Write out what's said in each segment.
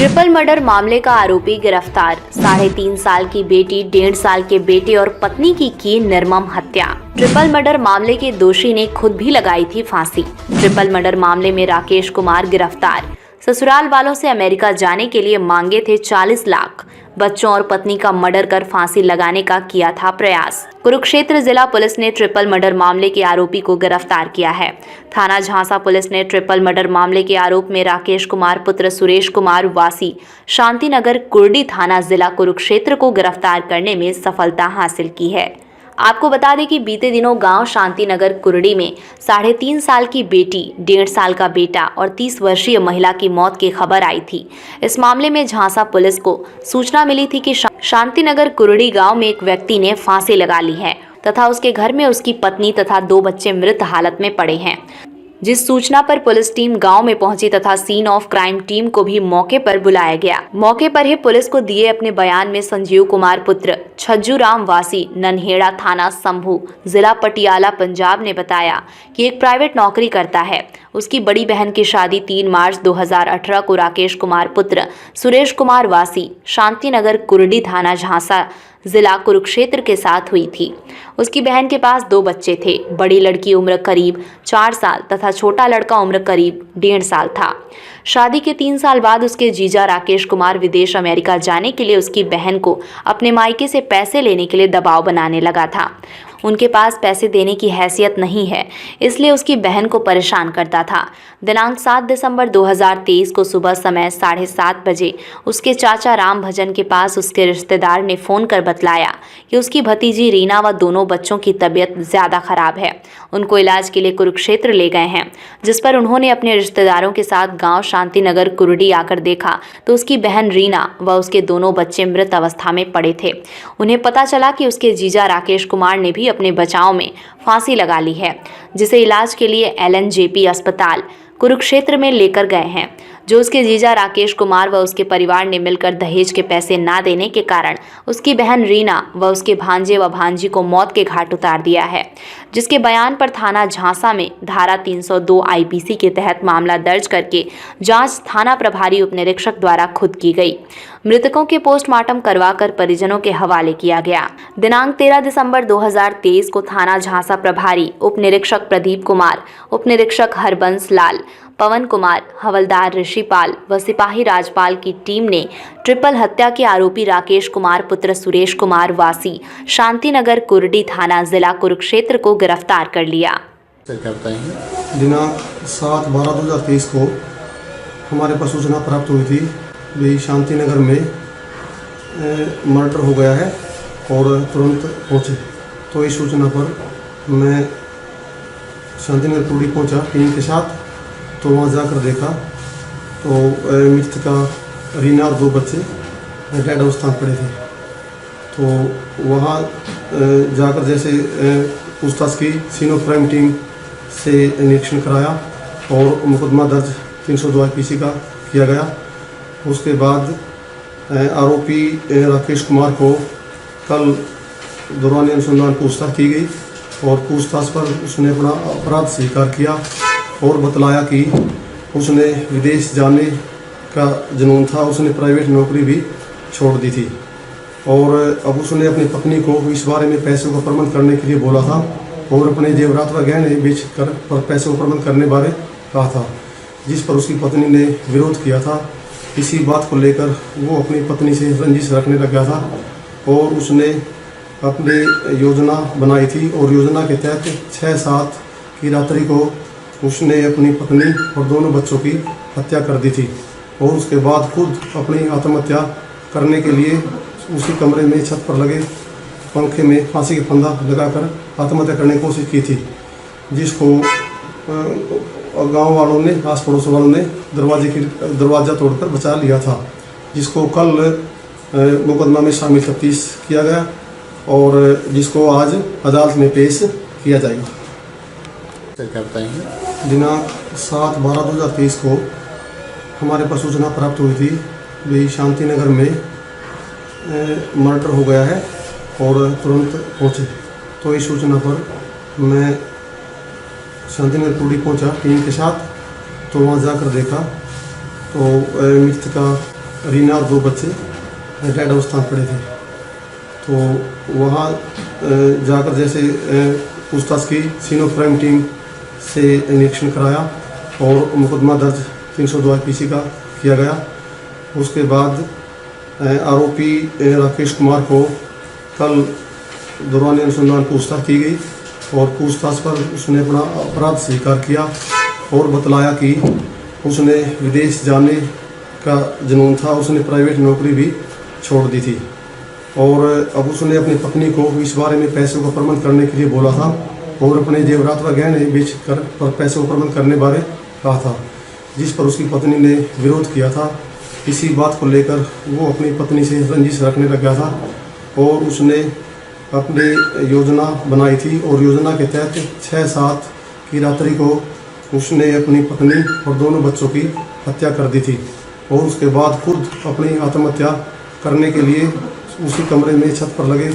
Triple murder मामले का आरोपी गिरफ्तार। 3.5 साल की बेटी, 1.5 साल के बेटे और पत्नी की निर्मम हत्या। ट्रिपल मर्डर मामले के दोषी ने खुद भी लगाई थी फांसी। ट्रिपल मर्डर मामले में राकेश कुमार गिरफ्तार। ससुराल वालों से अमेरिका जाने के लिए मांगे थे 40 लाख। बच्चों और पत्नी का मर्डर कर फांसी लगाने का किया था प्रयास। कुरुक्षेत्र जिला पुलिस ने ट्रिपल मर्डर मामले के आरोपी को गिरफ्तार किया है। थाना झांसा पुलिस ने ट्रिपल मर्डर मामले के आरोप में राकेश कुमार पुत्र सुरेश कुमार वासी शांतिनगर कुर्डी थाना जिला कुरुक्षेत्र को गिरफ्तार करने में सफलता हासिल की है। आपको बता दें कि बीते दिनों गांव शांतिनगर कुर्डी में 3.5 साल की बेटी, 1.5 साल का बेटा और 30 वर्षीय महिला की मौत की खबर आई थी। इस मामले में झांसा पुलिस को सूचना मिली थी कि शांतिनगर कुर्डी गांव में एक व्यक्ति ने फांसी लगा ली है तथा उसके घर में उसकी पत्नी तथा 2 बच्चे मृत हालत में पड़े हैं। जिस सूचना पर पुलिस टीम गांव में पहुंची तथा सीन ऑफ क्राइम टीम को भी मौके पर बुलाया गया। मौके पर ही पुलिस को दिए अपने बयान में संजीव कुमार पुत्र छज्जू राम वासी नन्हेड़ा थाना संभू जिला पटियाला पंजाब ने बताया कि एक प्राइवेट नौकरी करता है। उसकी बड़ी बहन की शादी 3 मार्च 2018 को राकेश कुमार पुत्र सुरेश कुमार वासी शांतिनगर कुर्डी थाना झांसा जिला कुरुक्षेत्र के साथ हुई थी। उसकी बहन के पास 2 बच्चे थे। बड़ी लड़की उम्र करीब 4 साल तथा छोटा लड़का उम्र करीब 1.5 साल था। शादी के 3 साल बाद उसके जीजा राकेश कुमार विदेश अमेरिका जाने के लिए उसकी बहन को अपने मायके से पैसे लेने के लिए दबाव बनाने लगा था। उनके पास पैसे देने की हैसियत नहीं है, इसलिए उसकी बहन को परेशान करता था। दिनांक 7 दिसंबर 2023 को सुबह समय 7:30 बजे उसके चाचा राम भजन के पास उसके रिश्तेदार ने फ़ोन कर बतलाया कि उसकी भतीजी रीना व दोनों बच्चों की तबीयत ज़्यादा खराब है। उनको इलाज के लिए कुरुक्षेत्र ले गए हैं, जिस पर उन्होंने अपने रिश्तेदारों के साथ गांव शांतिनगर कुर्डी आकर देखा तो उसकी बहन रीना व उसके दोनों बच्चे मृत अवस्था में पड़े थे। उन्हें पता चला कि उसके जीजा राकेश कुमार ने भी अपने बचाव में फांसी लगा ली है, जिसे इलाज के लिए LNJP अस्पताल कुरुक्षेत्र में लेकर गए हैं। जो उसके जीजा राकेश कुमार व उसके परिवार ने मिलकर दहेज के पैसे ना देने के कारण उसकी बहन रीना व उसके भांजे व भांजी को मौत के घाट उतार दिया है, जिसके बयान पर थाना झांसा में धारा 302 IPC के तहत मामला दर्ज करके जांच थाना प्रभारी उप निरीक्षक द्वारा खुद की गई। मृतकों के पोस्टमार्टम करवाकर परिजनों के हवाले किया गया। दिनांक 13 दिसंबर 2023 को थाना झांसा प्रभारी उप निरीक्षक प्रदीप कुमार, उप निरीक्षक हरबंस लाल, पवन कुमार, हवलदार ऋषिपाल व सिपाही राजपाल की टीम ने ट्रिपल हत्या के आरोपी राकेश कुमार पुत्र सुरेश कुमार वासी शांतिनगर कुर्डी थाना जिला कुरुक्षेत्र को गिरफ्तार कर लिया। दिनांक 7/12/2023 को हमारे पास सूचना प्राप्त हुई थी भी शांतिनगर में मर्डर हो गया है और तुरंत पहुंचे। तो इस सूचना पर मैं शांतिनगर कुर्डी पहुंचा टीम के साथ। तो वहाँ जाकर देखा तो मृतका रीना और 2 बच्चे डेड अवस्था में पड़े थे। तो वहाँ जाकर जैसे पूछताछ की, सीन ऑफ क्राइम टीम से निरीक्षण कराया और मुकदमा दर्ज 302 IPC का किया गया। उसके बाद आरोपी राकेश कुमार को कल दौरान अनुसंधान पूछताछ की गई और पूछताछ पर उसने अपना अपराध स्वीकार किया और बतलाया कि उसने विदेश जाने का जुनून था। उसने प्राइवेट नौकरी भी छोड़ दी थी और अब उसने अपनी पत्नी को इस बारे में पैसों का प्रबंध करने के लिए बोला था और अपने जेवरात व गहने बेच कर पैसों का प्रबंध करने बारे कहा था, जिस पर उसकी पत्नी ने विरोध किया था। इसी बात को लेकर वो अपनी पत्नी से रंजिश रखने लग गया था और उसने अपनी योजना बनाई थी और योजना के तहत 6/7 की रात्रि को उसने अपनी पत्नी और दोनों बच्चों की हत्या कर दी थी और उसके बाद खुद अपनी आत्महत्या करने के लिए उसी कमरे में छत पर लगे पंखे में फांसी का फंदा लगाकर आत्महत्या करने की कोशिश की थी, जिसको गांव वालों ने, आस पड़ोस वालों ने दरवाज़ा तोड़कर बचा लिया था, जिसको कल मुकदमा में शामिल तफ्तीश किया गया और जिसको आज अदालत में पेश किया जाएगा। दिनांक 7/12/2023 को हमारे पास सूचना प्राप्त हुई थी भी शांतिनगर में मर्डर हो गया है और तुरंत पहुंचे। तो इस सूचना पर मैं शांतिनगर कुर्डी पहुंचा टीम के साथ। तो वहाँ जाकर देखा तो मृतका रीना और 2 बच्चे डेड अवस्था में पड़े थे। तो वहाँ जाकर जैसे पूछताछ की, सीनो क्राइम टीम से निरीक्षण कराया और मुकदमा दर्ज 302 IPC का किया गया। उसके बाद आरोपी राकेश कुमार को कल दौरान अनुसंधान पूछताछ की गई और पूछताछ पर उसने अपना अपराध स्वीकार किया और बतलाया कि उसने विदेश जाने का जुनून था, उसने प्राइवेट नौकरी भी छोड़ दी थी और अब उसने अपनी पत्नी को इस बारे में पैसों का प्रबंध करने के लिए बोला था और अपने जेवरात व गहने बेच कर पैसों का प्रबंध करने बारे कहा था, जिस पर उसकी पत्नी ने विरोध किया था। इसी बात को लेकर वो अपनी पत्नी से रंजिश रखने लग गया था और उसने अपनी योजना बनाई थी और योजना के तहत 6-7 की रात्रि को उसने अपनी पत्नी और दोनों बच्चों की हत्या कर दी थी और उसके बाद खुद अपनी आत्महत्या करने के लिए उसी कमरे में छत पर लगे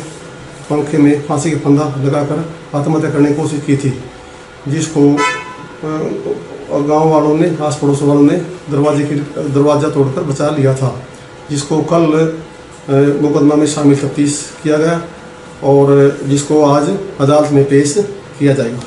पंखे में फांसी का फंदा लगाकर आत्महत्या करने की कोशिश की थी, जिसको गांव वालों ने, आस पड़ोस वालों ने दरवाज़ा तोड़कर बचा लिया था, जिसको कल मुकदमा में शामिल तफ्तीश किया गया और जिसको आज अदालत में पेश किया जाएगा।